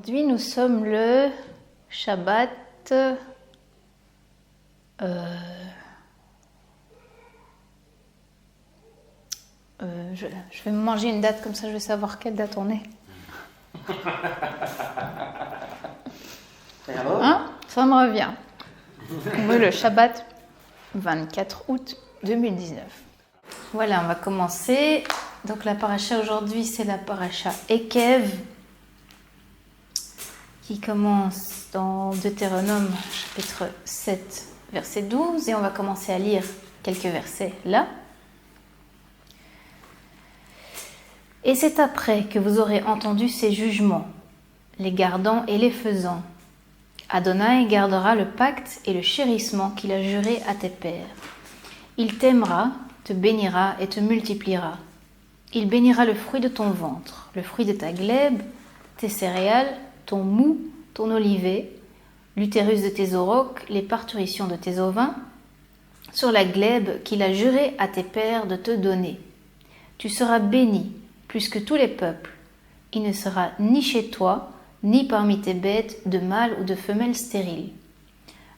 Aujourd'hui, nous sommes le Shabbat. Je vais me manger une date, comme ça je vais savoir quelle date on est. Hein? Ça me revient. Oui, le Shabbat, 24 août 2019. Voilà, on va commencer. Donc la paracha aujourd'hui, c'est la paracha Ekev, qui commence dans Deutéronome chapitre 7, verset 12. Et on va commencer à lire quelques versets là. Et c'est après que vous aurez entendu ces jugements, les gardant et les faisant. Adonai gardera le pacte et le chérissement qu'il a juré à tes pères. Il t'aimera, te bénira et te multipliera. Il bénira le fruit de ton ventre, le fruit de ta glèbe, tes céréales, ton mou, ton olivet, l'utérus de tes aurochs, les parturitions de tes ovins, sur la glèbe qu'il a juré à tes pères de te donner. Tu seras béni plus que tous les peuples. Il ne sera ni chez toi, ni parmi tes bêtes de mâles ou de femelles stériles.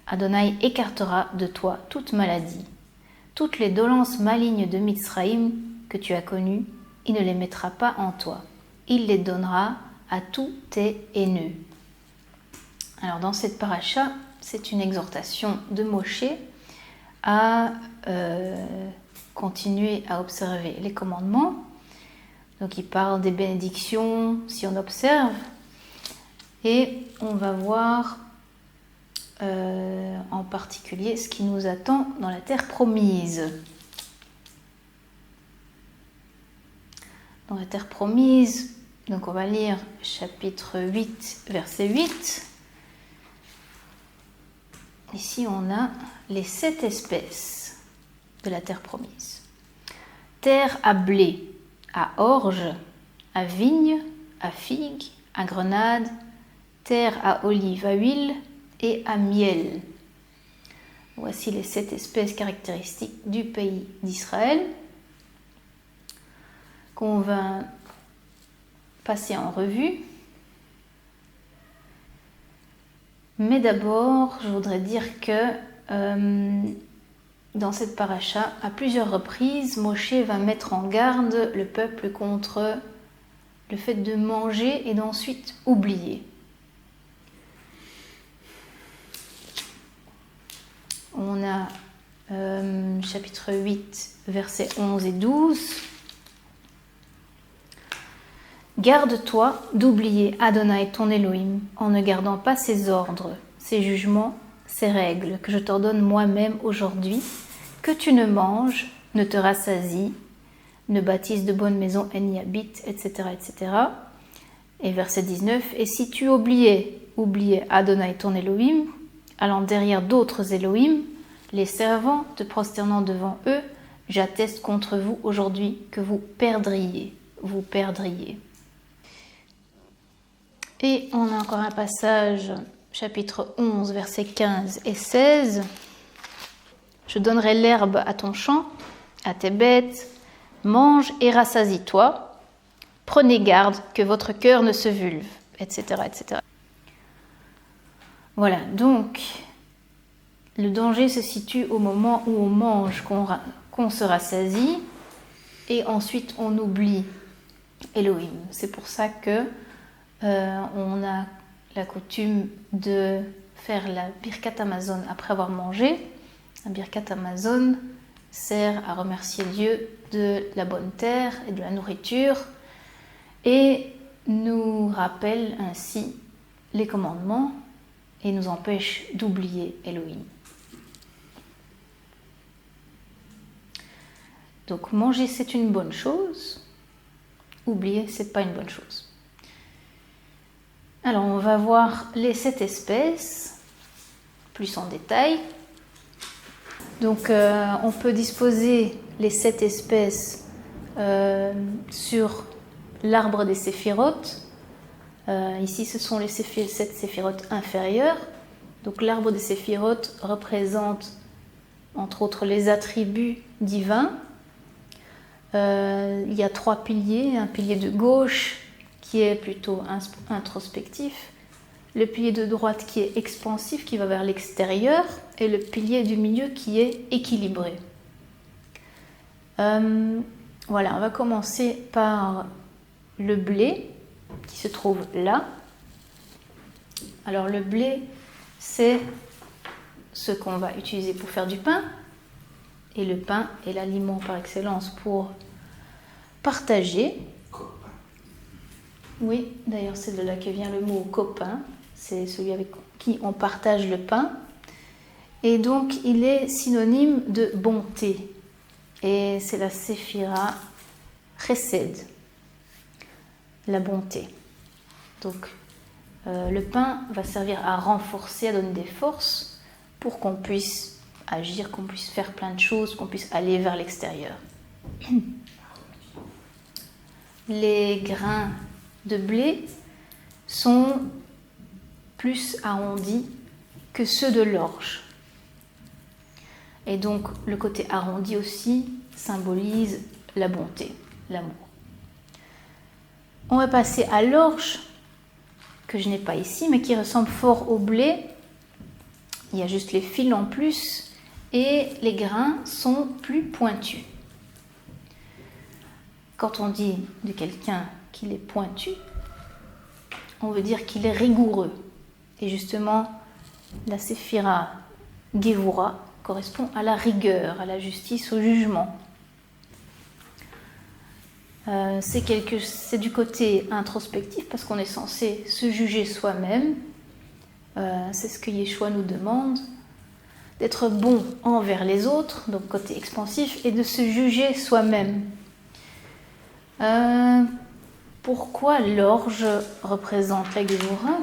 Adonai écartera de toi toute maladie. Toutes les dolences malignes de Mitzraïm que tu as connues, il ne les mettra pas en toi. Il les donnera à tous tes haineux. Alors dans cette paracha, c'est une exhortation de Moshe à continuer à observer les commandements. Donc il parle des bénédictions si on observe. Et on va voir en particulier ce qui nous attend dans la terre promise. Dans la terre promise, donc on va lire chapitre 8, verset 8. Ici on a les 7 espèces de la terre promise. Terre à blé, à orge, à vigne, à figue, à grenade, terre à olive, à huile et à miel. Voici les 7 espèces caractéristiques du pays d'Israël qu'on va passer en revue. Mais d'abord, je voudrais dire que dans cette paracha, à plusieurs reprises, Moshe va mettre en garde le peuple contre le fait de manger et d'ensuite oublier. On a chapitre 8, versets 11 et 12. Garde-toi d'oublier Adonai ton Elohim en ne gardant pas ses ordres, ses jugements, ses règles que je t'ordonne moi-même aujourd'hui, que tu ne manges, ne te rassasies, ne bâtisses de bonnes maisons et n'y habites, etc., etc. Et verset 19, et si tu oubliais Adonai ton Elohim, allant derrière d'autres Elohim, les servant, te prosternant devant eux, j'atteste contre vous aujourd'hui que vous perdriez. Et on a encore un passage, chapitre 11, versets 15 et 16. Je donnerai l'herbe à ton champ, à tes bêtes, mange et rassasie-toi. Prenez garde que votre cœur ne se vulve, etc., etc. Voilà, donc le danger se situe au moment où on mange, qu'on se rassasie, et ensuite on oublie Elohim. C'est pour ça que on a la coutume de faire la Birkat Hamazon après avoir mangé. La Birkat Hamazon sert à remercier Dieu de la bonne terre et de la nourriture et nous rappelle ainsi les commandements et nous empêche d'oublier Elohim. Donc manger c'est une bonne chose, oublier c'est pas une bonne chose. Alors on va voir les 7 espèces plus en détail. Donc on peut disposer les 7 espèces sur l'arbre des séphirotes. Ici ce sont les 7 séphirotes inférieures. Donc l'arbre des séphirotes représente entre autres les attributs divins. Il y a 3 piliers, un pilier de gauche qui est plutôt introspectif, le pilier de droite qui est expansif, qui va vers l'extérieur, et le pilier du milieu qui est équilibré. Voilà, on va commencer par le blé qui se trouve là. Alors le blé, c'est ce qu'on va utiliser pour faire du pain. Et le pain est l'aliment par excellence pour partager. Copain. Oui, d'ailleurs c'est de là que vient le mot copain. C'est celui avec qui on partage le pain. Et donc il est synonyme de bonté. Et c'est la séphira chesed, la bonté. Donc le pain va servir à renforcer, à donner des forces pour qu'on puisse agir, qu'on puisse faire plein de choses, qu'on puisse aller vers l'extérieur. Les grains de blé sont plus arrondis que ceux de l'orge. Et donc le côté arrondi aussi symbolise la bonté, l'amour. On va passer à l'orge, que je n'ai pas ici, mais qui ressemble fort au blé. Il y a juste les fils en plus et les grains sont plus pointus. Quand on dit de quelqu'un qu'il est pointu, on veut dire qu'il est rigoureux. Et justement, la séphira Gevura correspond à la rigueur, à la justice, au jugement. C'est du côté introspectif parce qu'on est censé se juger soi-même. C'est ce que Yeshua nous demande, d'être bon envers les autres, donc côté expansif, et de se juger soi-même. Pourquoi l'orge représente la Gevura ?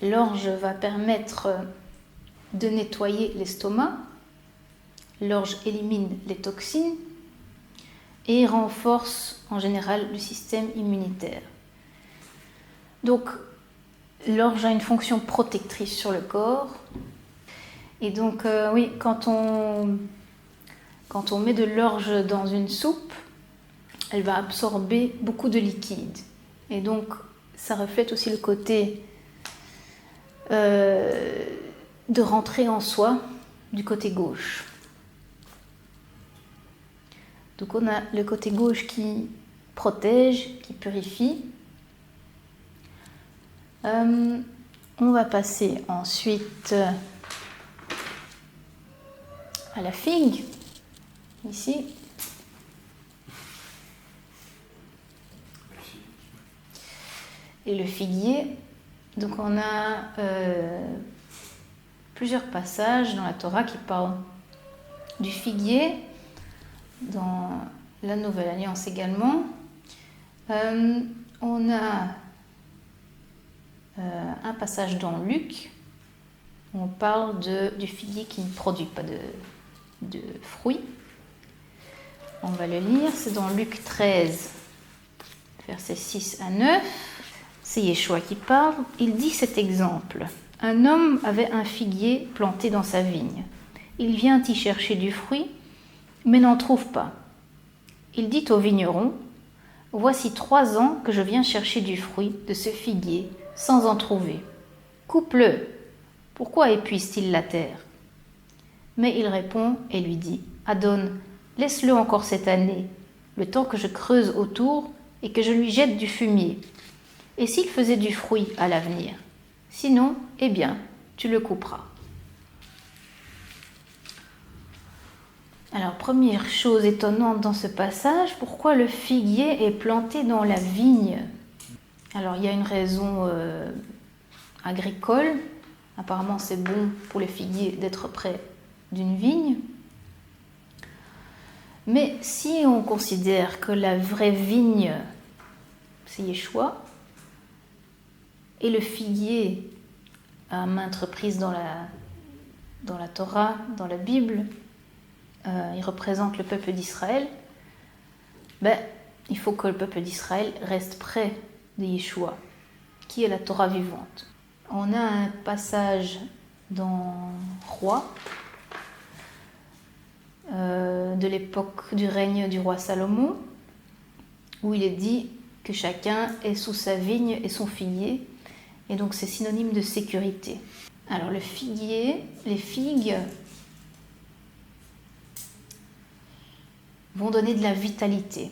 L'orge va permettre de nettoyer l'estomac. L'orge élimine les toxines et renforce en général le système immunitaire. Donc, l'orge a une fonction protectrice sur le corps. Et donc, oui, quand on met de l'orge dans une soupe, elle va absorber beaucoup de liquide. Et donc, ça reflète aussi le côté de rentrer en soi du côté gauche. Donc on a le côté gauche qui protège, qui purifie. On va passer ensuite à la figue, ici. Et le figuier. Donc on a plusieurs passages dans la Torah qui parlent du figuier, dans la Nouvelle Alliance également. On a un passage dans Luc où on parle du figuier qui ne produit pas de fruits. On va le lire, c'est dans Luc 13, versets 6 à 9. C'est Yeshua qui parle. Il dit cet exemple. Un homme avait un figuier planté dans sa vigne. Il vient y chercher du fruit, mais n'en trouve pas. Il dit au vigneron, « Voici 3 ans que je viens chercher du fruit de ce figuier sans en trouver. Coupe-le. Pourquoi épuise-t-il la terre ?» Mais il répond et lui dit, « Adon, laisse-le encore cette année, le temps que je creuse autour et que je lui jette du fumier. Et s'il faisait du fruit à l'avenir? Sinon, eh bien, tu le couperas. » Alors, première chose étonnante dans ce passage, pourquoi le figuier est planté dans la vigne? Alors, il y a une raison agricole. Apparemment, c'est bon pour les figuiers d'être près d'une vigne. Mais si on considère que la vraie vigne, c'est Yeshua, et le figuier, à maintes reprises dans la Torah, dans la Bible, il représente le peuple d'Israël, il faut que le peuple d'Israël reste près de Yeshua, qui est la Torah vivante. On a un passage dans Roi, de l'époque du règne du roi Salomon, où il est dit que chacun est sous sa vigne et son figuier, Et donc c'est synonyme de sécurité. Alors le figuier, les figues vont donner de la vitalité.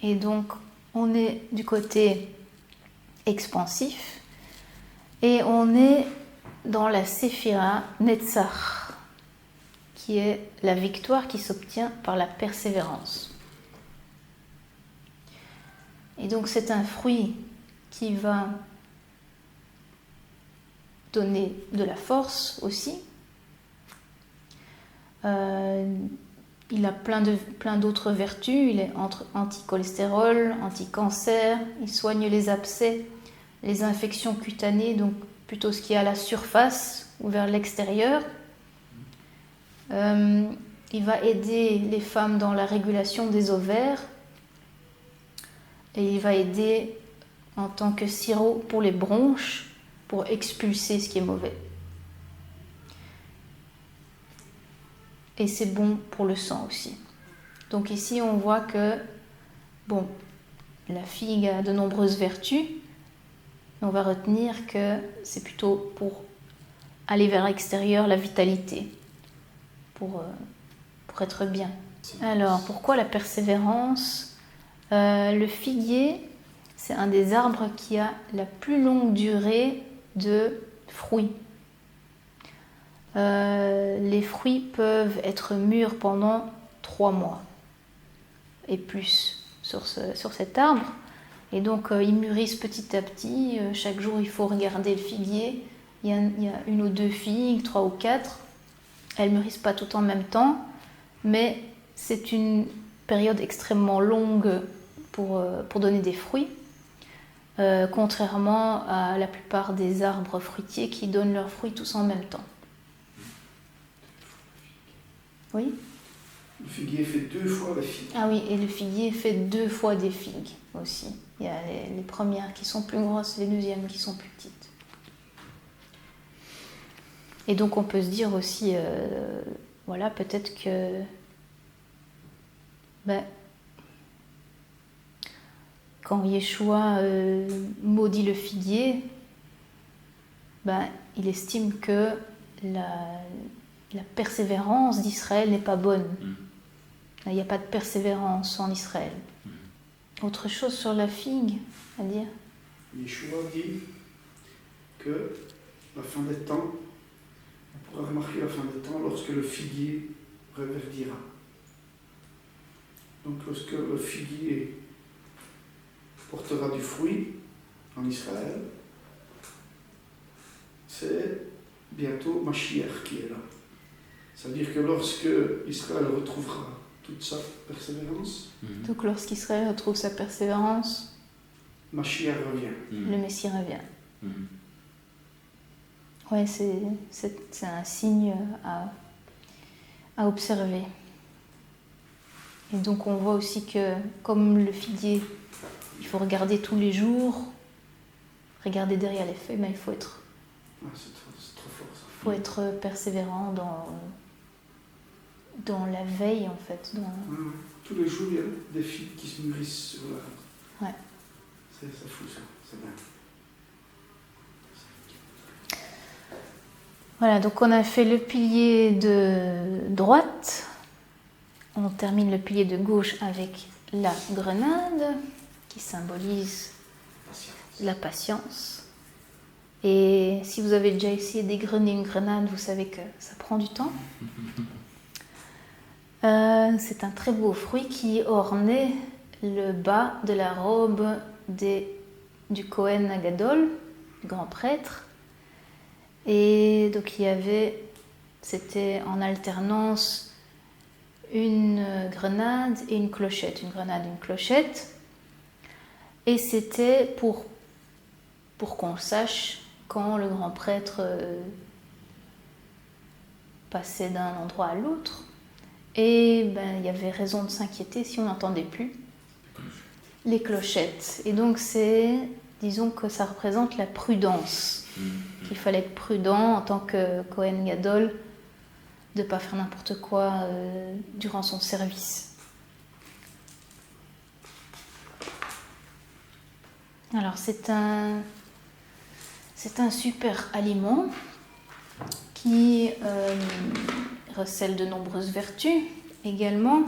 Et donc on est du côté expansif et on est dans la séphira Netzach, qui est la victoire qui s'obtient par la persévérance. Et donc c'est un fruit qui va donner de la force aussi. Il a plein d'autres vertus. Il est anti-cholestérol, anti-cancer. Il soigne les abcès, les infections cutanées, donc plutôt ce qui est à la surface ou vers l'extérieur. Il va aider les femmes dans la régulation des ovaires. Et il va aider en tant que sirop pour les bronches, pour expulser ce qui est mauvais. Et c'est bon pour le sang aussi. Donc ici, on voit que, bon, la figue a de nombreuses vertus, mais on va retenir que c'est plutôt pour aller vers l'extérieur, la vitalité, pour être bien. Alors, pourquoi la persévérance ? Le figuier, c'est un des arbres qui a la plus longue durée de fruits. Les fruits peuvent être mûrs pendant 3 mois et plus sur cet arbre. Et donc, ils mûrissent petit à petit. Chaque jour, il faut regarder le figuier. Il y a 1 ou 2 figues, 3 ou 4. Elles ne mûrissent pas toutes en même temps, mais c'est une période extrêmement longue pour donner des fruits. Contrairement à la plupart des arbres fruitiers qui donnent leurs fruits tous en même temps. Oui ? Le figuier fait 2 fois la figue. Ah oui, et le figuier fait 2 fois des figues aussi. Il y a les premières qui sont plus grosses, les deuxièmes qui sont plus petites. Et donc on peut se dire aussi, voilà, peut-être que quand Yeshua maudit le figuier, il estime que la persévérance d'Israël n'est pas bonne. Il n'y a pas de persévérance en Israël. Autre chose sur la figue à dire ? Yeshua dit que la fin des temps, on pourra remarquer la fin des temps lorsque le figuier reverdira. Donc lorsque le figuier portera du fruit en Israël, c'est bientôt Mashiach qui est là. C'est-à-dire que lorsque Israël retrouvera toute sa persévérance, donc lorsqu'Israël retrouve sa persévérance, Mashiach revient. Le Messie revient. Ouais, c'est un signe à observer. Et donc on voit aussi que, comme le figuier, il faut regarder tous les jours, regarder derrière les feuilles, mais il faut être, c'est trop fort ça. faut être persévérant dans la veille en fait. Tous les jours, il y a des figues qui se mûrissent sur l'arbre. Ouais. C'est fou ça, c'est bien. Voilà, donc on a fait le pilier de droite. On termine le pilier de gauche avec la grenade, qui symbolise la patience. Et si vous avez déjà essayé d'égrener une grenade, vous savez que ça prend du temps. C'est un très beau fruit qui ornait le bas de la robe du Kohen Agadol, du grand prêtre. Et donc c'était en alternance une grenade et une clochette, une grenade et une clochette. Et c'était pour qu'on sache quand le grand prêtre passait d'un endroit à l'autre. Et il y avait raison de s'inquiéter si on n'entendait plus les clochettes. Et donc disons que ça représente la prudence. Qu'il fallait être prudent en tant que Kohen Gadol, de ne pas faire n'importe quoi durant son service. Alors c'est un C'est un super aliment qui recèle de nombreuses vertus également.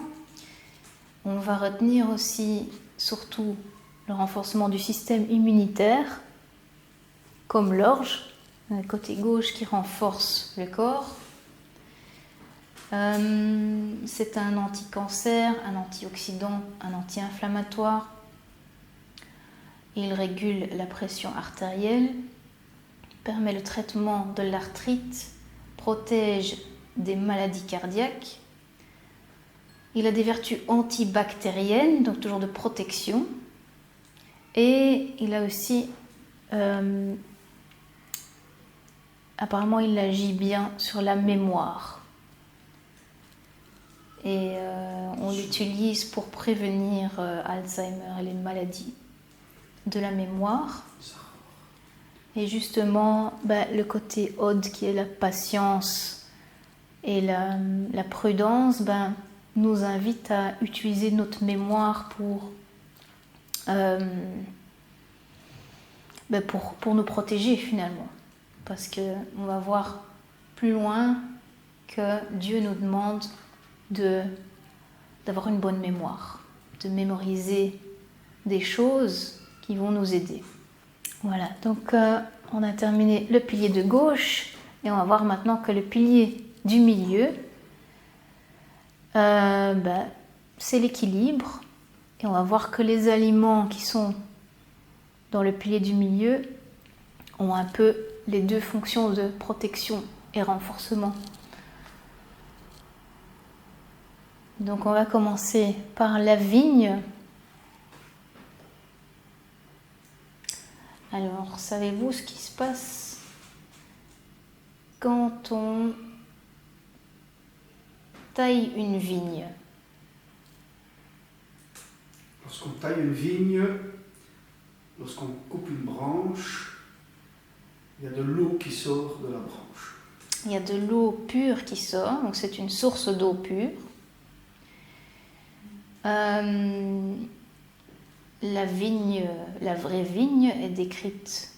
On va retenir aussi surtout le renforcement du système immunitaire, comme l'orge, le côté gauche qui renforce le corps. C'est un anti-cancer, un antioxydant, un anti-inflammatoire. Il régule la pression artérielle, permet le traitement de l'arthrite, protège des maladies cardiaques. Il a des vertus antibactériennes, donc toujours de protection. Et il a aussi, apparemment, il agit bien sur la mémoire. Et on l'utilise pour prévenir Alzheimer et les maladies de la mémoire. Et justement, le côté ode qui est la patience et la prudence, nous invite à utiliser notre mémoire pour nous protéger finalement. Parce qu'on va voir plus loin que Dieu nous demande d'avoir une bonne mémoire, de mémoriser des choses qui vont nous aider. Voilà, donc on a terminé le pilier de gauche et on va voir maintenant que le pilier du milieu, c'est l'équilibre. Et on va voir que les aliments qui sont dans le pilier du milieu ont un peu les deux fonctions de protection et renforcement. Donc on va commencer par la vigne. Alors, savez-vous ce qui se passe quand on taille une vigne? Lorsqu'on taille une vigne, lorsqu'on coupe une branche, il y a de l'eau qui sort de la branche. Il y a de l'eau pure qui sort, donc c'est une source d'eau pure. La vigne, la vraie vigne est décrite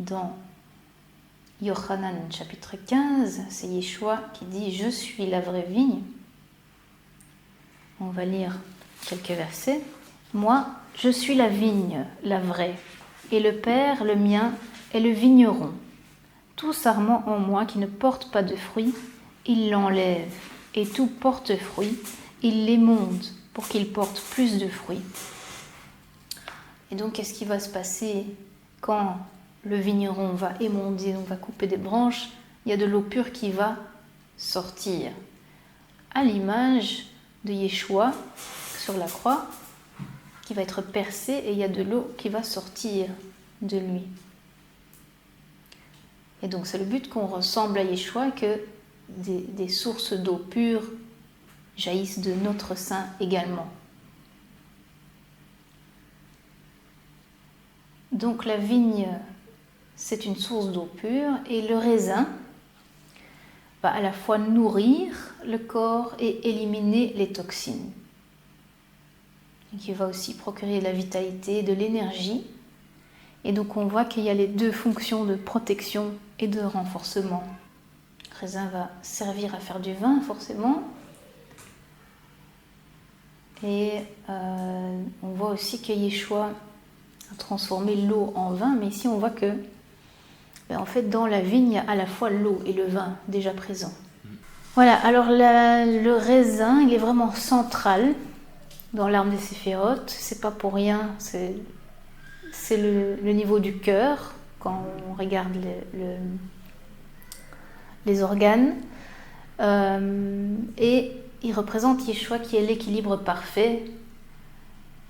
dans Yochanan chapitre 15. C'est Yeshua qui dit « Je suis la vraie vigne ». On va lire quelques versets. « Moi, je suis la vigne, la vraie, et le Père, le mien, est le vigneron. Tout sarment en moi qui ne porte pas de fruits, il l'enlève, et tout porte fruit, il l'émonde pour qu'il porte plus de fruits. » Et donc, qu'est-ce qui va se passer quand le vigneron va émonder, donc va couper des branches? Il y a de l'eau pure qui va sortir. À l'image de Yeshua sur la croix, qui va être percé et il y a de l'eau qui va sortir de lui. Et donc, c'est le but qu'on ressemble à Yeshua, que des sources d'eau pure jaillissent de notre sein également. Donc la vigne, c'est une source d'eau pure et le raisin va à la fois nourrir le corps et éliminer les toxines. Et qui va aussi procurer de la vitalité, de l'énergie. Et donc on voit qu'il y a les deux fonctions de protection et de renforcement. Le raisin va servir à faire du vin forcément. Et on voit aussi que Yeshua transformer l'eau en vin, mais ici on voit que en fait dans la vigne il y a à la fois l'eau et le vin déjà présents. Voilà, alors le raisin il est vraiment central dans l'arbre des séphirotes, c'est pas pour rien, c'est le niveau du cœur quand on regarde les organes, et il représente Yeshua qui est l'équilibre parfait,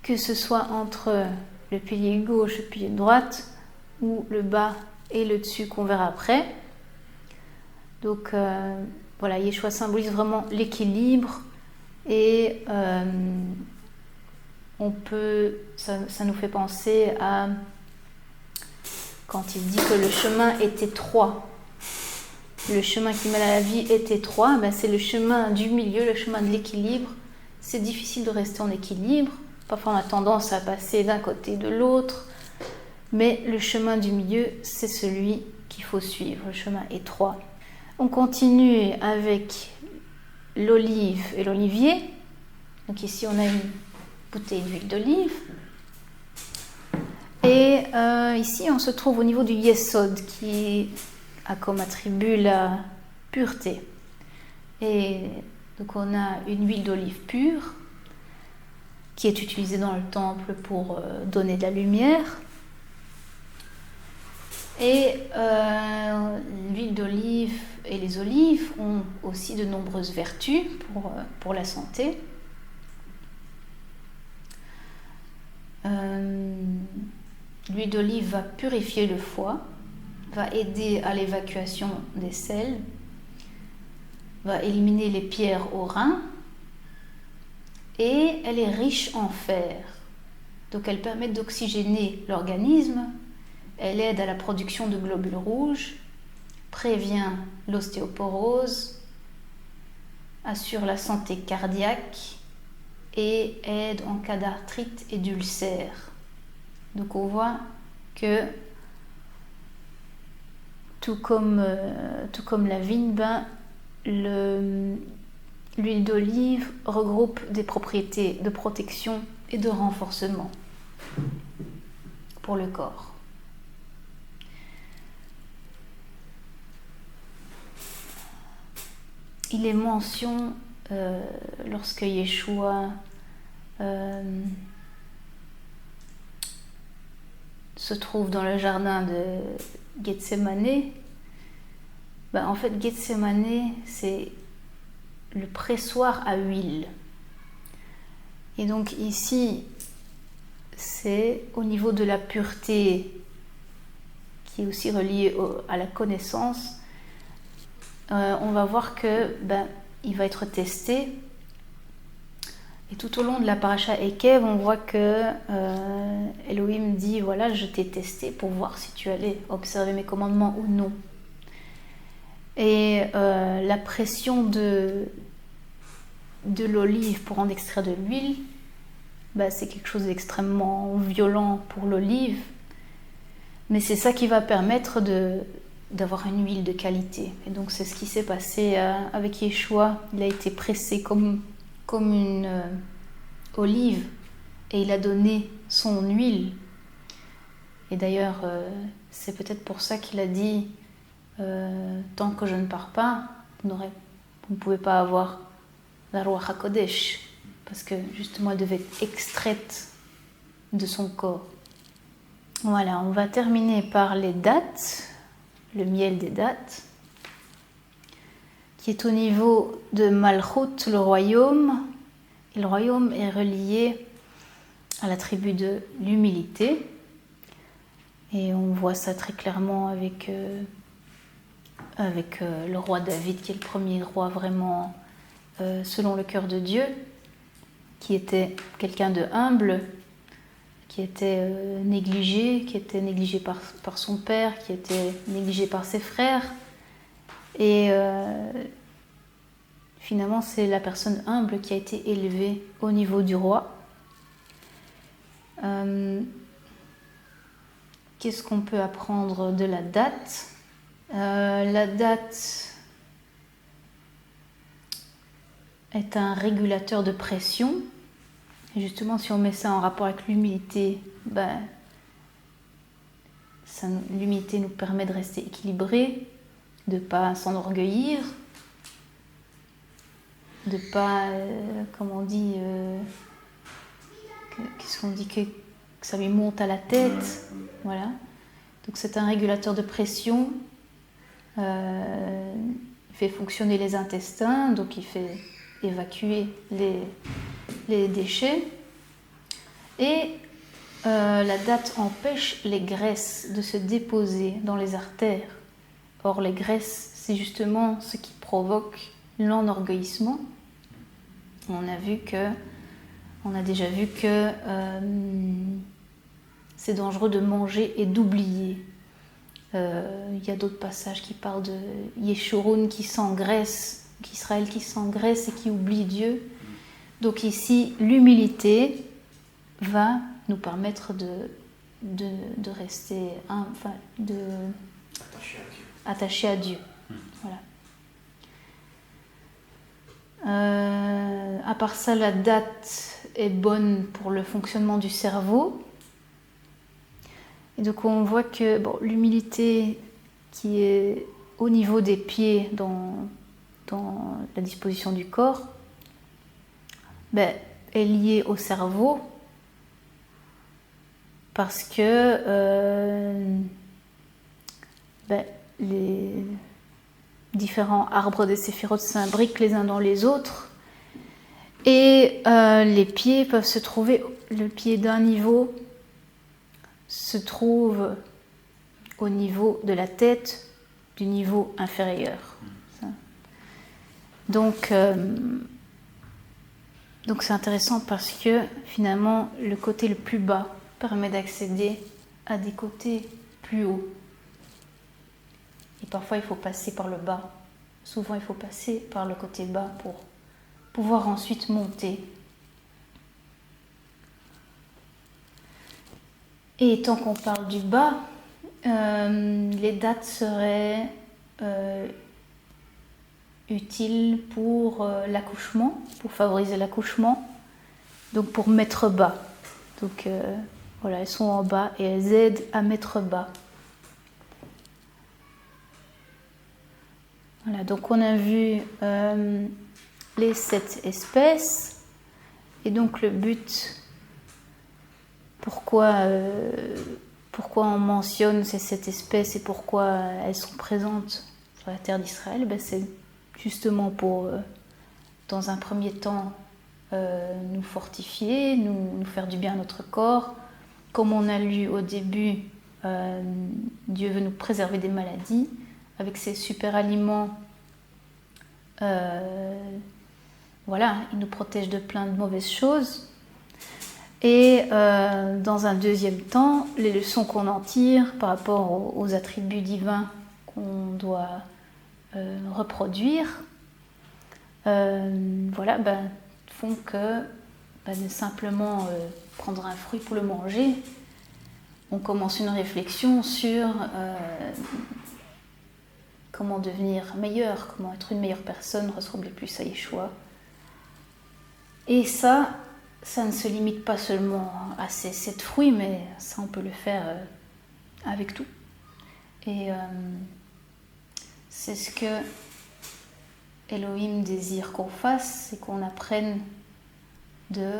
que ce soit entre le pilier gauche, le pilier droite, ou le bas et le dessus qu'on verra après. Donc voilà, Yeshua symbolise vraiment l'équilibre et ça nous fait penser à quand il dit que le chemin est étroit. Le chemin qui mène à la vie est étroit, c'est le chemin du milieu, le chemin de l'équilibre. C'est difficile de rester en équilibre. Parfois, on a tendance à passer d'un côté de l'autre. mais le chemin du milieu, c'est celui qu'il faut suivre, le chemin étroit. On continue avec l'olive et l'olivier. Donc ici, on a une bouteille d'huile d'olive. Et ici, on se trouve au niveau du yesod, qui a comme attribut la pureté. Et donc, on a une huile d'olive pure qui est utilisée dans le temple pour donner de la lumière. Et l'huile d'olive et les olives ont aussi de nombreuses vertus pour la santé. L'huile d'olive va purifier le foie, va aider à l'évacuation des selles, va éliminer les pierres au rein et elle est riche en fer. Donc elle permet d'oxygéner l'organisme, elle aide à la production de globules rouges, prévient l'ostéoporose, assure la santé cardiaque et aide en cas d'arthrite et d'ulcère. Donc on voit que tout comme la vigne, l'huile d'olive regroupe des propriétés de protection et de renforcement pour le corps. Il est mention lorsque Yeshua se trouve dans le jardin de Gethsémane. En fait, Gethsémane, c'est le pressoir à huile. Et donc ici, c'est au niveau de la pureté qui est aussi reliée à la connaissance. On va voir que il va être testé. Et tout au long de la paracha Ekev, on voit que Elohim dit, voilà, je t'ai testé pour voir si tu allais observer mes commandements ou non. Et la pression de l'olive pour en extraire de l'huile, c'est quelque chose d'extrêmement violent pour l'olive. Mais c'est ça qui va permettre d'avoir une huile de qualité. Et donc c'est ce qui s'est passé avec Yeshua. Il a été pressé comme une olive et il a donné son huile. Et d'ailleurs, c'est peut-être pour ça qu'il a dit tant que je ne pars pas, vous ne pouvez pas avoir la Ruach HaKodesh, parce que justement elle devait être extraite de son corps. Voilà, on va terminer par les dattes, le miel des dattes, qui est au niveau de Malchut, le royaume. Et le royaume est relié à la tribu de l'humilité. Et on voit ça très clairement avec le roi David, qui est le premier roi vraiment selon le cœur de Dieu, qui était quelqu'un de humble, qui était négligé par son père, qui était négligé par ses frères. Et finalement, c'est la personne humble qui a été élevée au niveau du roi. Qu'est-ce qu'on peut apprendre de la date ? La date est un régulateur de pression. Et justement, si on met ça en rapport avec l'humilité, l'humilité nous permet de rester équilibrés, de ne pas s'enorgueillir, de ne pas, qu'est-ce qu'on dit, que ça lui monte à la tête. Voilà. Donc c'est un régulateur de pression. Il fait fonctionner les intestins, donc il fait évacuer les déchets. Et la date empêche les graisses de se déposer dans les artères. Or, les graisses, c'est justement ce qui provoque l'enorgueillissement. On a déjà vu que c'est dangereux de manger et d'oublier. Il y a d'autres passages qui parlent de Yeshurun qui s'engraisse, qu'Israël qui s'engraisse et qui oublie Dieu. Donc ici, l'humilité va nous permettre de rester Attaché à Dieu. attaché à Dieu. Voilà. À part ça, la date est bonne pour le fonctionnement du cerveau. Et donc on voit que l'humilité qui est au niveau des pieds dans la disposition du corps est liée au cerveau parce que les différents arbres des séphirotes s'imbriquent les uns dans les autres et les pieds peuvent se trouver, le pied d'un niveau se trouve au niveau de la tête du niveau inférieur. Donc c'est intéressant parce que finalement le côté le plus bas permet d'accéder à des côtés plus hauts. Et parfois il faut passer par le bas. Souvent il faut passer par le côté bas pour pouvoir ensuite monter. Et tant qu'on parle du bas, les dates seraient utiles pour l'accouchement, pour favoriser l'accouchement, donc pour mettre bas. Donc voilà, elles sont en bas et elles aident à mettre bas. Voilà, donc on a vu les 7 espèces et donc le but, pourquoi on mentionne ces 7 espèces et pourquoi elles sont présentes sur la terre d'Israël, c'est justement pour, dans un premier temps, nous fortifier, nous faire du bien à notre corps. Comme on a lu au début, Dieu veut nous préserver des maladies. Avec ces super aliments, voilà, il nous protège de plein de mauvaises choses. Et dans un deuxième temps, les leçons qu'on en tire par rapport aux attributs divins qu'on doit reproduire, voilà, font que de simplement prendre un fruit pour le manger, on commence une réflexion sur comment devenir meilleur, comment être une meilleure personne, ressembler plus à Yeshua. Et ça ne se limite pas seulement à ces 7 fruits, mais ça on peut le faire avec tout. Et c'est ce que Elohim désire qu'on fasse, c'est qu'on apprenne de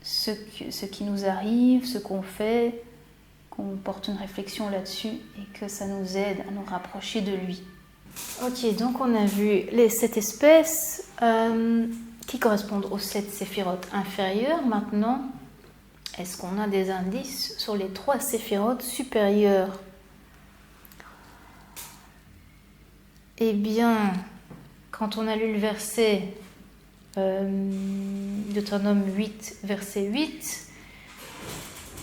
ce qui nous arrive, ce qu'on fait, qu'on porte une réflexion là-dessus et que ça nous aide à nous rapprocher de lui. Ok, donc on a vu les 7 espèces qui correspondent aux 7 séphirotes inférieures. Maintenant, est-ce qu'on a des indices sur les 3 séphirotes supérieures? Eh bien, quand on a lu le verset Deutéronome 8, verset 8,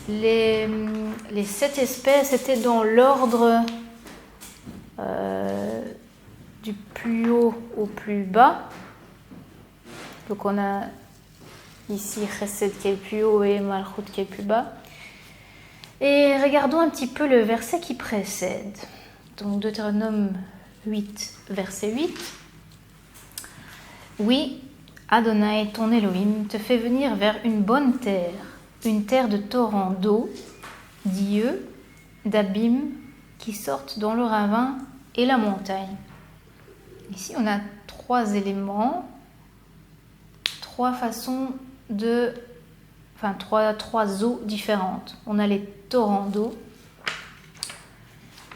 les 7 espèces étaient dans l'ordre du plus haut au plus bas. Donc on a ici Chesed qui est le plus haut et Malchut qui est le plus bas. Et regardons un petit peu le verset qui précède. Donc Deutéronome 8, verset 8. Oui, Adonai, ton Elohim, te fait venir vers une bonne terre, une terre de torrents d'eau, d'yeux, d'abîmes qui sortent dans le ravin et la montagne. Ici, on a 3 éléments, 3 façons de... Enfin, 3 eaux différentes. On a les torrents d'eau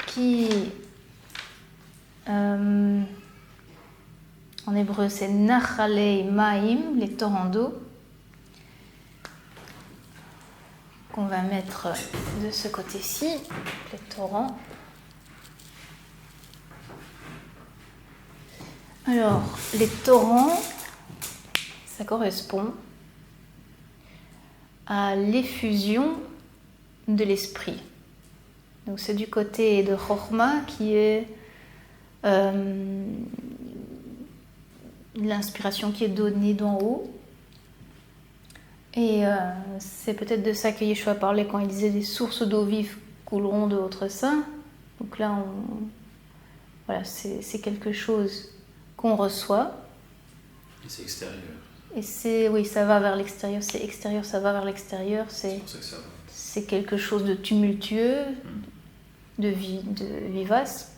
qui... en hébreu, c'est Nachalei Maim, les torrents d'eau, qu'on va mettre de ce côté-ci, les torrents. Alors, les torrents, ça correspond à l'effusion de l'esprit. Donc c'est du côté de Chokhma qui est l'inspiration qui est donnée d'en haut. Et c'est peut-être de ça que Yeshua parlait quand il disait des sources d'eau vive couleront de votre sein. Donc là, voilà, c'est quelque chose qu'on reçoit. Et c'est extérieur. Et oui, ça va vers l'extérieur, c'est extérieur, ça va vers l'extérieur. C'est pour ça que ça va. C'est quelque chose de tumultueux, de vivace.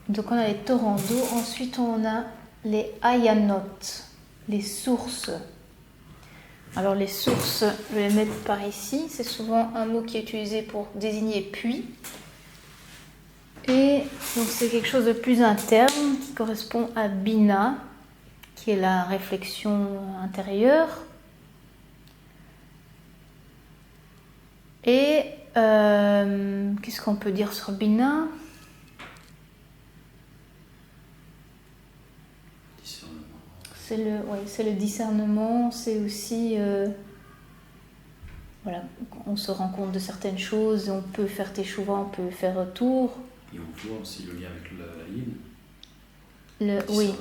Donc on a les torrents d'eau, ensuite on a les ayanot, les sources. Alors les sources, je vais les mettre par ici, c'est souvent un mot qui est utilisé pour désigner puits. Et donc c'est quelque chose de plus interne qui correspond à Bina, qui est la réflexion intérieure. Et qu'est-ce qu'on peut dire sur Bina ? C'est le discernement, c'est aussi, voilà, on se rend compte de certaines choses, on peut faire teshuva, on peut faire retour. Et on voit aussi le lien avec la yin. Oui,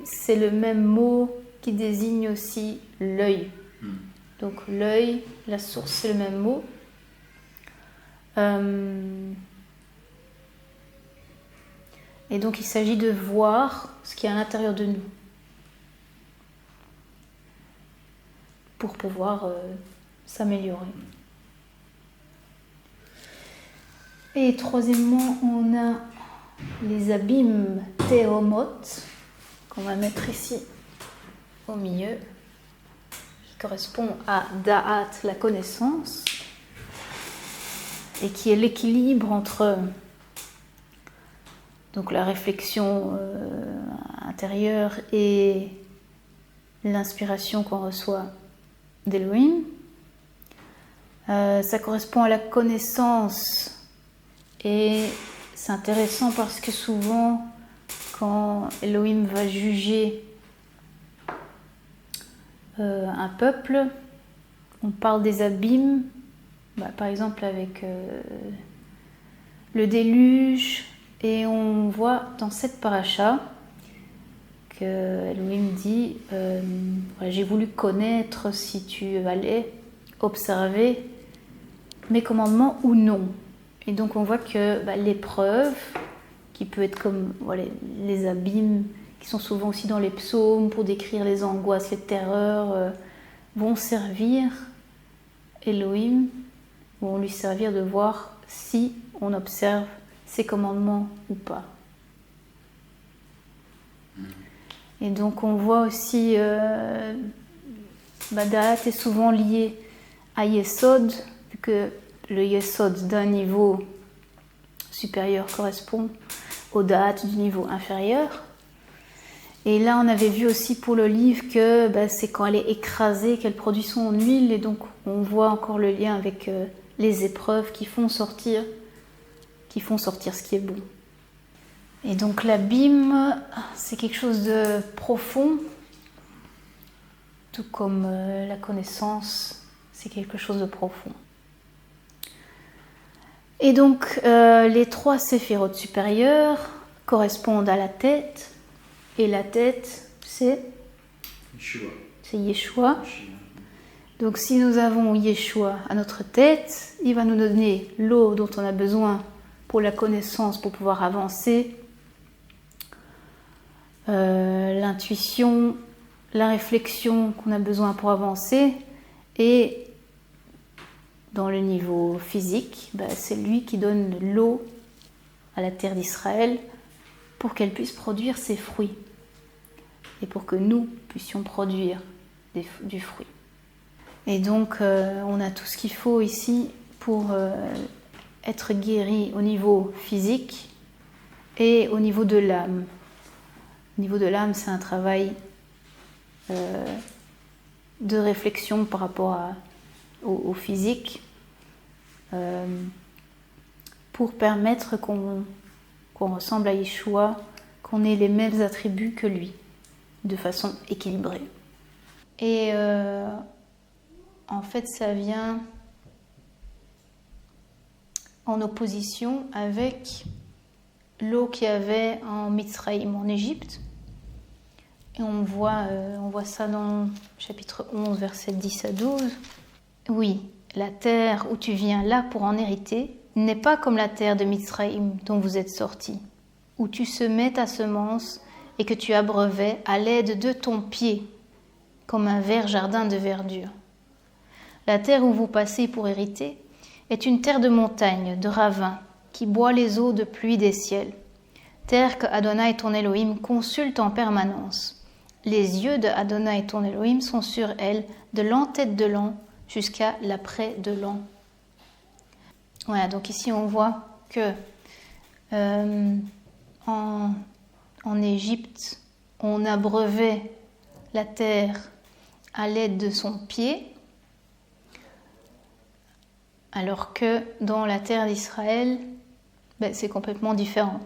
c'est le même mot qui désigne aussi l'œil. Donc l'œil, la source, c'est le même mot. Et donc il s'agit de voir ce qui est à l'intérieur de nous pour pouvoir s'améliorer. Et troisièmement, on a les abîmes théomot qu'on va mettre ici au milieu, qui correspond à Da'at, la connaissance, et qui est l'équilibre entre donc la réflexion intérieure et l'inspiration qu'on reçoit d'Elohim. Ça correspond à la connaissance et c'est intéressant parce que souvent quand Elohim va juger un peuple, on parle des abîmes, par exemple avec le déluge. Et on voit dans cette paracha que Elohim dit j'ai voulu connaître si tu allais observer mes commandements ou non. Et donc on voit que l'épreuve, qui peut être comme les abîmes, qui sont souvent aussi dans les psaumes pour décrire les angoisses, les terreurs, vont servir Elohim, vont lui servir de voir si on observe ses commandements ou pas. Et donc on voit aussi Da'at est souvent lié à Yesod, vu que le Yesod d'un niveau supérieur correspond au Da'at du niveau inférieur. Et là on avait vu aussi pour l'olive que c'est quand elle est écrasée qu'elle produit son huile, et donc on voit encore le lien avec les épreuves qui font sortir ce qui est bon. Et donc l'abîme, c'est quelque chose de profond, tout comme la connaissance, c'est quelque chose de profond. Et donc les trois séphirotes supérieures correspondent à la tête, et la tête, c'est Yeshua. Donc si nous avons Yeshua à notre tête, il va nous donner l'eau dont on a besoin pour la connaissance, pour pouvoir avancer, l'intuition, la réflexion qu'on a besoin pour avancer, et dans le niveau physique, c'est lui qui donne l'eau à la terre d'Israël pour qu'elle puisse produire ses fruits et pour que nous puissions produire du fruit. Et donc on a tout ce qu'il faut ici pour être guéri au niveau physique et au niveau de l'âme. Au niveau de l'âme, c'est un travail de réflexion par rapport au physique, pour permettre qu'on ressemble à Yeshua, qu'on ait les mêmes attributs que lui, de façon équilibrée. Et en fait, ça vient en opposition avec l'eau qu'il y avait en Mitzraïm, en Égypte, Et on voit ça dans chapitre 11, versets 10 à 12. Oui, la terre où tu viens là pour en hériter n'est pas comme la terre de Mizraïm dont vous êtes sortis, où tu semais ta semence et que tu abreuvais à l'aide de ton pied, comme un vert jardin de verdure. La terre où vous passez pour hériter est une terre de montagne, de ravins, qui boit les eaux de pluie des ciels. Terre que Adonai ton Elohim consulte en permanence. Les yeux de Adonai ton Elohim sont sur elle de l'entête de l'an jusqu'à l'après de l'an. Voilà, donc ici on voit que en Égypte, on abreuvait la terre à l'aide de son pied, alors que dans la terre d'Israël, c'est complètement différent.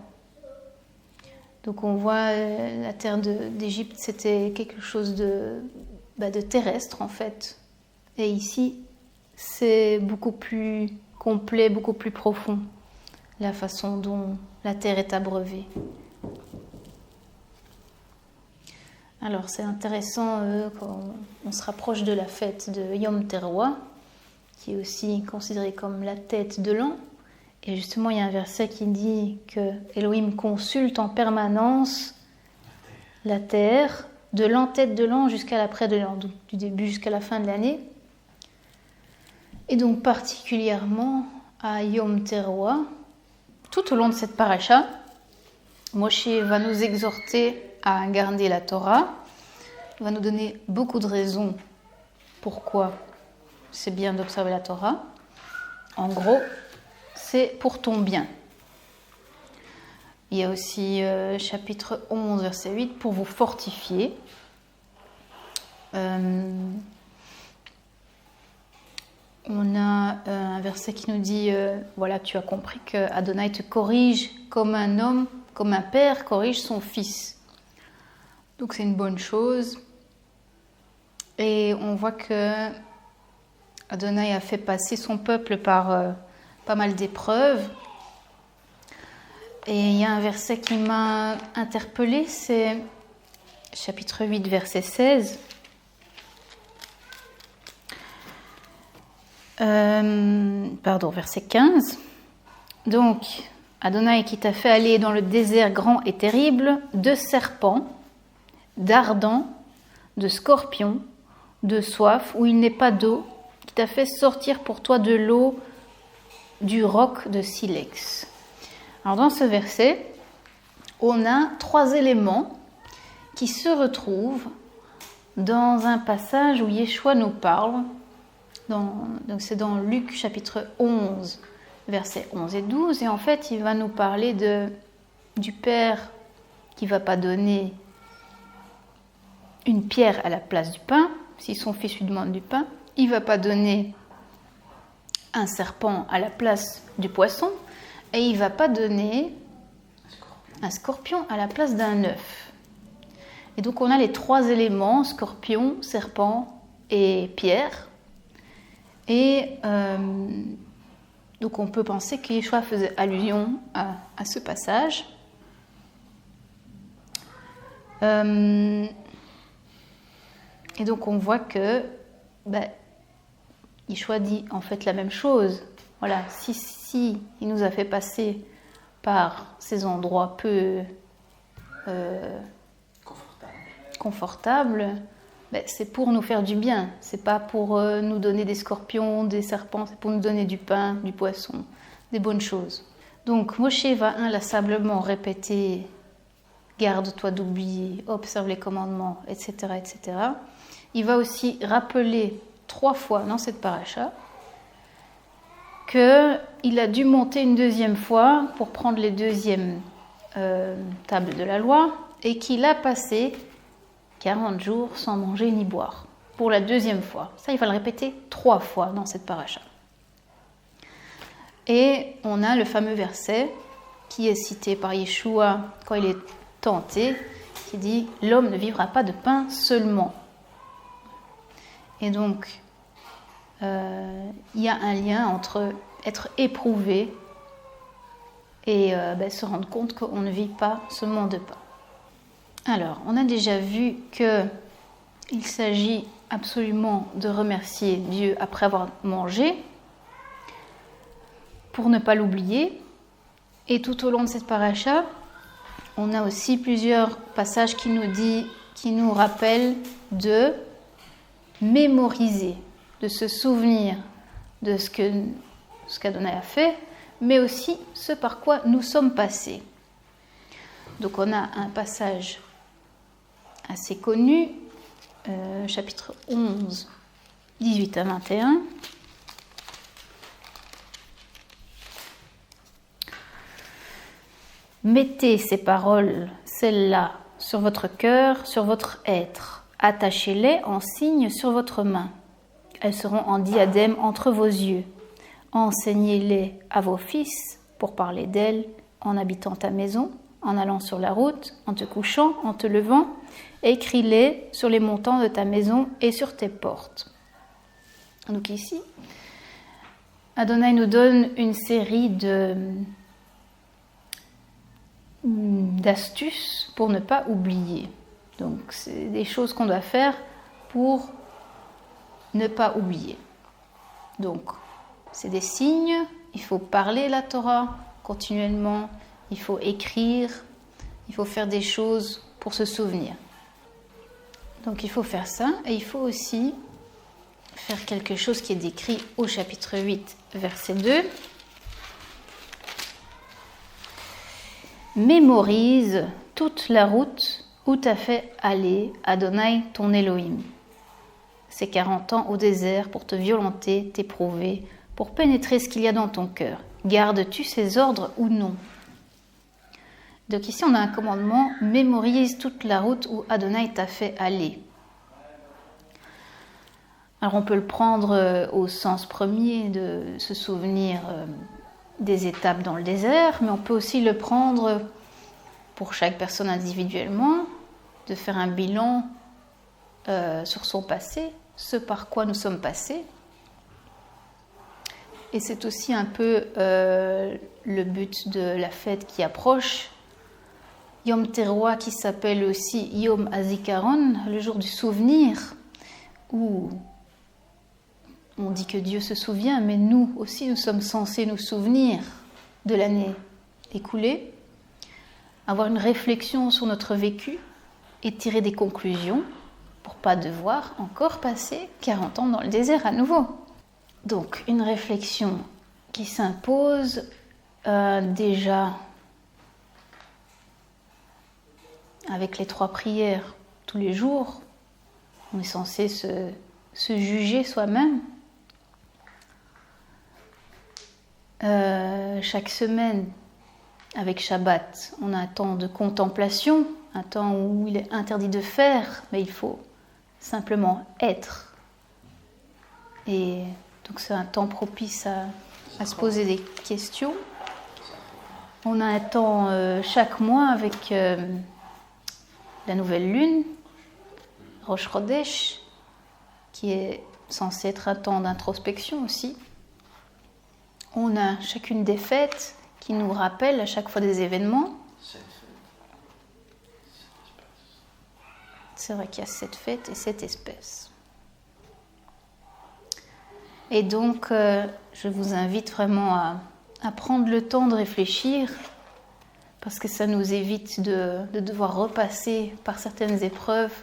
Donc on voit la terre d'Égypte, c'était quelque chose de terrestre en fait. Et ici, c'est beaucoup plus complet, beaucoup plus profond, la façon dont la terre est abreuvée. Alors c'est intéressant quand on se rapproche de la fête de Yom Teruah, qui est aussi considérée comme la tête de l'an. Et justement, il y a un verset qui dit que Elohim consulte en permanence la terre, de l'entête de l'an jusqu'à l'après de l'an, donc du début jusqu'à la fin de l'année. Et donc particulièrement à Yom Teruah, tout au long de cette paracha, Moshe va nous exhorter à garder la Torah. Il va nous donner beaucoup de raisons pourquoi c'est bien d'observer la Torah. En gros, c'est pour ton bien. Il y a aussi chapitre 11, verset 8, pour vous fortifier. On a un verset qui nous dit, voilà, tu as compris que Adonai te corrige comme un homme, comme un père corrige son fils. Donc c'est une bonne chose. Et on voit que Adonai a fait passer son peuple par pas mal d'épreuves. Et il y a un verset qui m'a interpellée, c'est chapitre 8, verset 16. Verset 15. Donc, Adonai qui t'a fait aller dans le désert grand et terrible, de serpents, d'ardents, de scorpions, de soif, où il n'est pas d'eau, qui t'a fait sortir pour toi de l'eau du roc de silex. Alors dans ce verset, on a 3 éléments qui se retrouvent dans un passage où Yeshua nous parle. Donc c'est dans Luc chapitre 11, versets 11 et 12. Et en fait, il va nous parler du Père qui ne va pas donner une pierre à la place du pain, si son fils lui demande du pain. Il ne va pas donner un serpent à la place du poisson. Et il ne va pas donner un scorpion à la place d'un œuf. Et donc on a les 3 éléments, scorpion, serpent et pierre. Et donc on peut penser que Yeshua faisait allusion à ce passage. Et donc on voit que Yeshua dit en fait la même chose. Voilà, si il nous a fait passer par ces endroits peu confortables, c'est pour nous faire du bien. C'est pas pour nous donner des scorpions, des serpents, c'est pour nous donner du pain, du poisson, des bonnes choses. Donc Moshe va inlassablement répéter « Garde-toi d'oublier, observe les commandements, etc. etc. » Il va aussi rappeler 3 fois dans cette paracha qu'il a dû monter une 2e fois pour prendre les 2e tables de la loi et qu'il a passé 40 jours sans manger ni boire pour la 2e fois. Ça, il va le répéter 3 fois dans cette paracha. Et on a le fameux verset qui est cité par Yeshua quand il est tenté, qui dit « L'homme ne vivra pas de pain seulement ». Et donc, il y a un lien entre être éprouvé et se rendre compte qu'on ne vit pas seulement de pain. Alors, on a déjà vu qu'il s'agit absolument de remercier Dieu après avoir mangé, pour ne pas l'oublier. Et tout au long de cette paracha, on a aussi plusieurs passages qui nous rappellent de mémoriser, de se souvenir de ce qu'Adonai a fait, mais aussi ce par quoi nous sommes passés. Donc on a un passage assez connu, chapitre 11, 18 à 21. Mettez ces paroles, celles-là, sur votre cœur, sur votre être. Attachez-les en signe sur votre main. Elles seront en diadème entre vos yeux. Enseignez-les à vos fils pour parler d'elles en habitant ta maison, en allant sur la route, en te couchant, en te levant. Écris-les sur les montants de ta maison et sur tes portes. Donc ici, Adonai nous donne une série d'astuces pour ne pas oublier. Donc c'est des choses qu'on doit faire pour ne pas oublier. Donc c'est des signes, il faut parler la Torah continuellement, il faut écrire, il faut faire des choses pour se souvenir. Donc il faut faire ça et il faut aussi faire quelque chose qui est décrit au chapitre 8, verset 2. Mémorise toute la route où t'as fait aller Adonai ton Elohim. Ces 40 ans au désert pour te violenter, t'éprouver, pour pénétrer ce qu'il y a dans ton cœur. Gardes-tu ses ordres ou non? Donc ici on a un commandement, mémorise toute la route où Adonai t'a fait aller. Alors on peut le prendre au sens premier de se souvenir des étapes dans le désert, mais on peut aussi le prendre pour chaque personne individuellement, de faire un bilan sur son passé, ce par quoi nous sommes passés. Et c'est aussi un peu le but de la fête qui approche, Yom Teruah, qui s'appelle aussi Yom Hazikaron, le jour du souvenir, où on dit que Dieu se souvient, mais nous aussi, nous sommes censés nous souvenir de l'année écoulée, avoir une réflexion sur notre vécu et tirer des conclusions pour ne pas devoir encore passer 40 ans dans le désert à nouveau. Donc, une réflexion qui s'impose déjà avec les 3 prières tous les jours. On est censé se juger soi-même. Chaque semaine, avec Shabbat, on a un temps de contemplation, un temps où il est interdit de faire, mais il faut simplement être. Et donc c'est un temps propice à se poser des questions. On a un temps chaque mois avec la nouvelle lune, Rosh Chodesh, qui est censé être un temps d'introspection aussi. On a chacune des fêtes qui nous rappellent à chaque fois des événements. C'est vrai qu'il y a 7 fêtes et 7 espèces. Et donc, je vous invite vraiment à prendre le temps de réfléchir, parce que ça nous évite de devoir repasser par certaines épreuves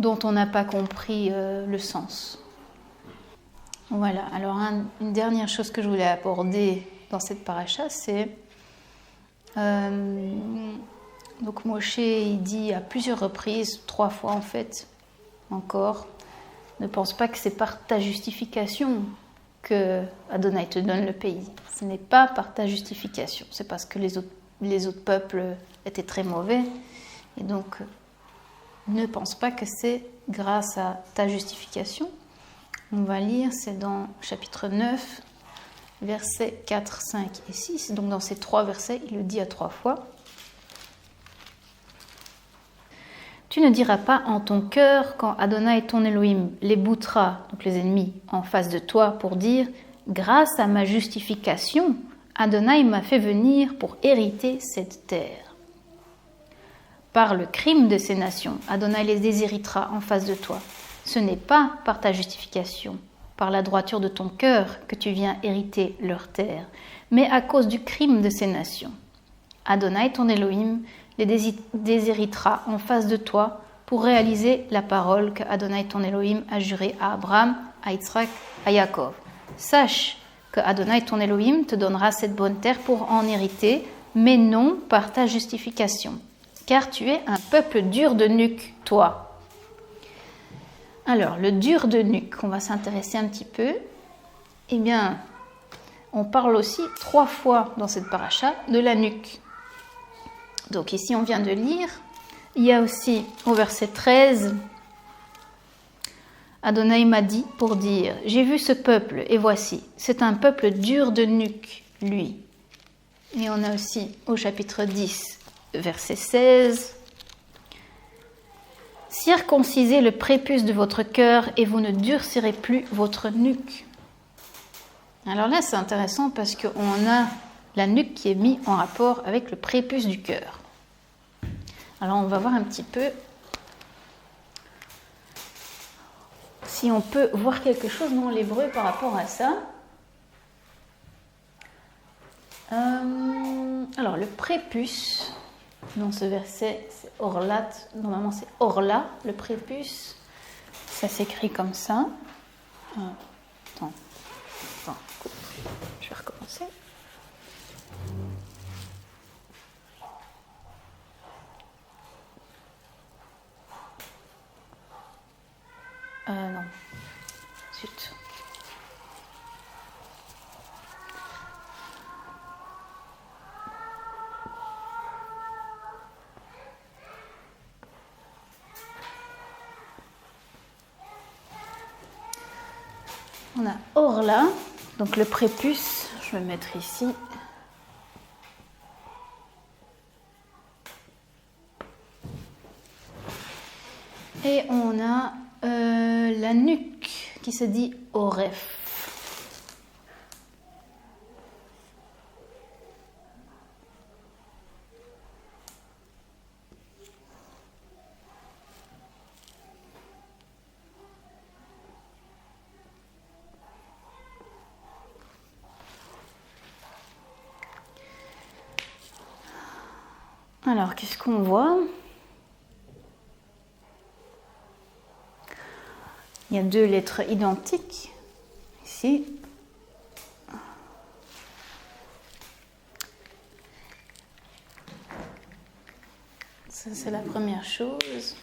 dont on n'a pas compris le sens. Voilà, alors une dernière chose que je voulais aborder dans cette paracha, c'est donc Moshe, il dit à plusieurs reprises, 3 fois en fait, encore, ne pense pas que c'est par ta justification que Adonai te donne le pays. Ce n'est pas par ta justification, c'est parce que les autres peuples étaient très mauvais, et donc ne pense pas que c'est grâce à ta justification. On va lire, c'est dans chapitre 9, versets 4, 5 et 6. Donc dans ces 3 versets, il le dit à 3 fois. Tu ne diras pas en ton cœur quand Adonai ton Elohim les boutera, donc les ennemis, en face de toi pour dire « Grâce à ma justification, Adonai m'a fait venir pour hériter cette terre. » par le crime de ces nations, Adonai les déshéritera en face de toi. Ce n'est pas par ta justification, par la droiture de ton cœur que tu viens hériter leur terre, mais à cause du crime de ces nations. Adonai, ton Elohim, les déshéritera en face de toi pour réaliser la parole que Adonai, ton Elohim, a jurée à Abraham, à Yitzhak, à Yaakov. Sache que Adonai, ton Elohim, te donnera cette bonne terre pour en hériter, mais non par ta justification, car tu es un peuple dur de nuque, toi. Alors, le dur de nuque, on va s'intéresser un petit peu. Eh bien, on parle aussi 3 fois dans cette paracha de la nuque. Donc ici, on vient de lire. Il y a aussi au verset 13, Adonai m'a dit pour dire, j'ai vu ce peuple et voici, c'est un peuple dur de nuque, lui. Et on a aussi au chapitre 10, verset 16, circoncisez le prépuce de votre cœur et vous ne durcirez plus votre nuque. Alors là, c'est intéressant parce qu'on a la nuque qui est mise en rapport avec le prépuce du cœur. Alors on va voir un petit peu si on peut voir quelque chose dans l'hébreu par rapport à ça. Alors le prépuce, dans ce verset, c'est orlat, normalement c'est orla, le prépuce, ça s'écrit comme ça. Attends, je vais recommencer. Non, zut. On a orla, donc le prépuce, je vais le mettre ici. Et on a la nuque qui se dit oref. Alors, qu'est-ce qu'on voit ? Il y a 2 lettres identiques ici. Ça, c'est la première chose.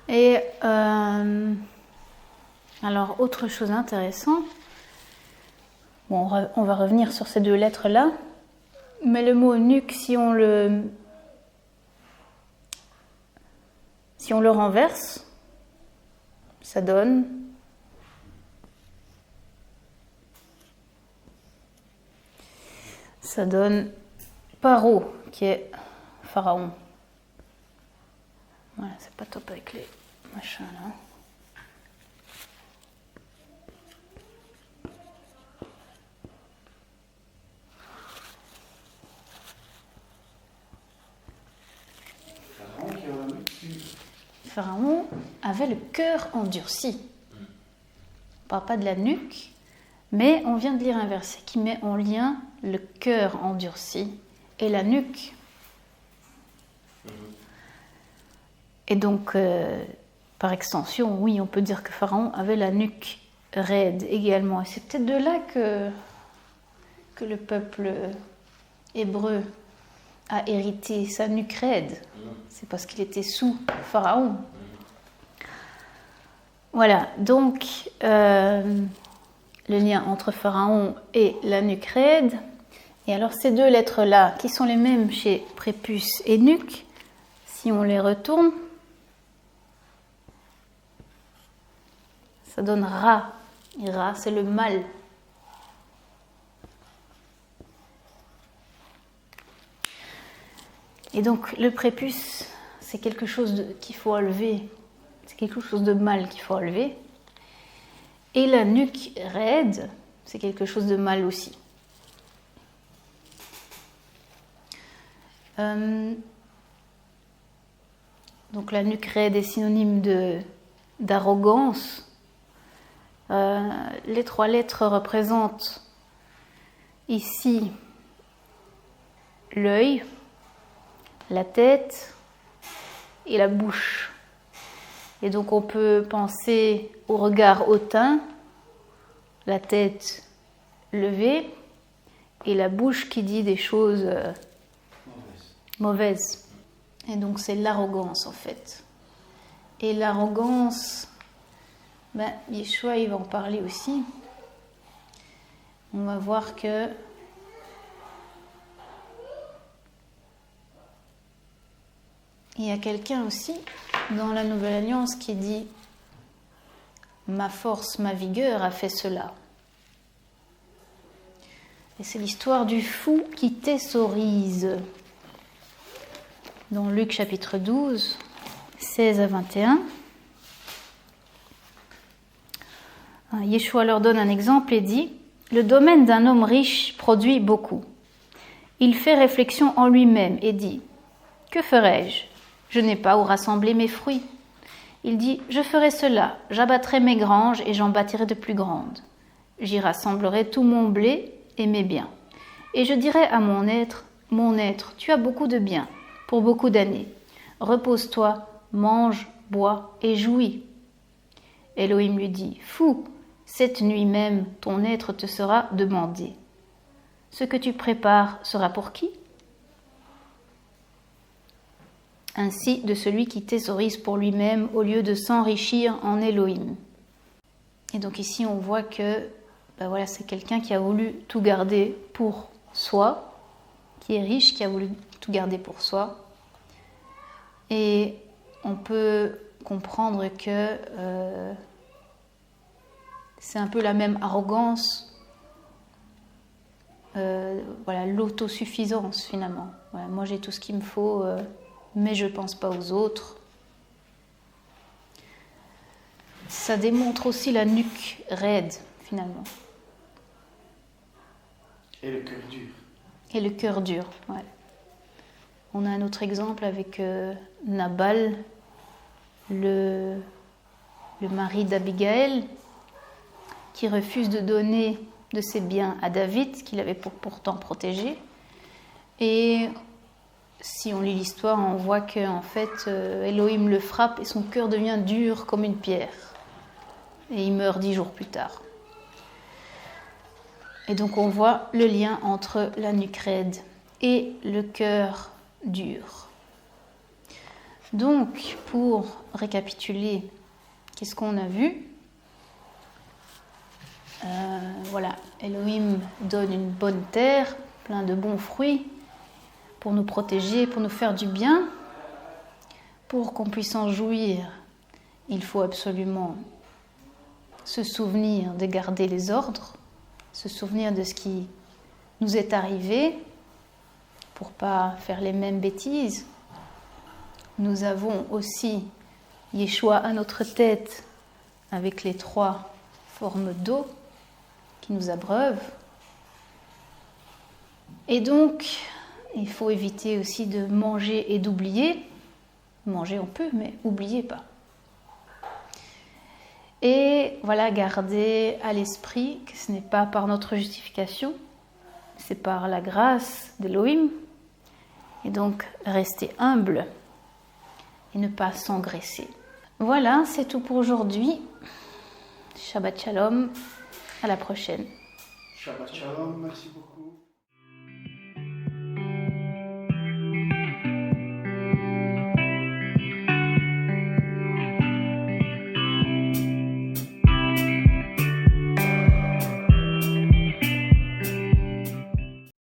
Et alors, autre chose intéressante. Bon, on va revenir sur ces 2 lettres-là. Mais le mot nuque, si on le renverse, ça donne Paro, qui est Pharaon. Voilà, c'est pas top avec les machins là. Pharaon avait le cœur endurci. On ne parle pas de la nuque, mais on vient de lire un verset qui met en lien le cœur endurci et la nuque. Et donc, par extension, oui, on peut dire que Pharaon avait la nuque raide également. Et c'est peut-être de là que le peuple hébreu a hérité sa nuque raide. C'est parce qu'il était sous Pharaon. Voilà, donc le lien entre Pharaon et la nuque raide. Et alors ces 2 lettres-là, qui sont les mêmes chez prépuce et nuque, si on les retourne, ça donne Ra. Et Ra, c'est le mal. Et donc le prépuce, c'est quelque chose qu'il faut enlever. C'est quelque chose de mal qu'il faut enlever. Et la nuque raide, c'est quelque chose de mal aussi. Donc la nuque raide est synonyme d'arrogance. Les 3 lettres représentent ici l'œil, la tête et la bouche. Et donc on peut penser au regard hautain, la tête levée et la bouche qui dit des choses mauvaises. Et donc c'est l'arrogance en fait. Et l'arrogance, Yeshua il va en parler aussi. On va voir que il y a quelqu'un aussi dans la Nouvelle Alliance qui dit « Ma force, ma vigueur a fait cela ». Et c'est l'histoire du fou qui thésaurise. Dans Luc chapitre 12, 16 à 21. Yeshua leur donne un exemple et dit « Le domaine d'un homme riche produit beaucoup. Il fait réflexion en lui-même et dit « Que ferai-je ? Je n'ai pas où rassembler mes fruits. » Il dit « Je ferai cela, j'abattrai mes granges et j'en bâtirai de plus grandes. J'y rassemblerai tout mon blé et mes biens. Et je dirai à mon être, tu as beaucoup de biens pour beaucoup d'années. Repose-toi, mange, bois et jouis. » Elohim lui dit « Fou, cette nuit même ton être te sera demandé. Ce que tu prépares sera pour qui ? Ainsi de celui qui thésaurise pour lui-même au lieu de s'enrichir en Elohim. » Et donc ici on voit que c'est quelqu'un qui a voulu tout garder pour soi, qui est riche, qui a voulu tout garder pour soi. Et on peut comprendre que c'est un peu la même arrogance, l'autosuffisance finalement. Voilà, moi j'ai tout ce qu'il me faut, mais je ne pense pas aux autres. Ça démontre aussi la nuque raide finalement. Et le cœur dur. Et le cœur dur, ouais. On a un autre exemple avec Nabal, le mari d'Abigaël, qui refuse de donner de ses biens à David, qu'il avait pourtant protégé. Et si on lit l'histoire, on voit qu'en fait, Elohim le frappe et son cœur devient dur comme une pierre. Et il meurt 10 jours plus tard. Et donc on voit le lien entre la nuque raide et le cœur dur. Donc, pour récapituler, qu'est-ce qu'on a vu ? Elohim donne une bonne terre, plein de bons fruits, pour nous protéger, pour nous faire du bien. Pour qu'on puisse en jouir, il faut absolument se souvenir de garder les ordres, se souvenir de ce qui nous est arrivé, pour ne pas faire les mêmes bêtises. Nous avons aussi Yeshua à notre tête, avec les 3 formes d'eau qui nous abreuvent. Et donc, il faut éviter aussi de manger et d'oublier. Manger on peut, mais oubliez pas. Et garder à l'esprit que ce n'est pas par notre justification, c'est par la grâce d'Elohim. Et donc, rester humble et ne pas s'engraisser. Voilà, c'est tout pour aujourd'hui. Shabbat Shalom, à la prochaine. Shabbat Shalom, merci beaucoup.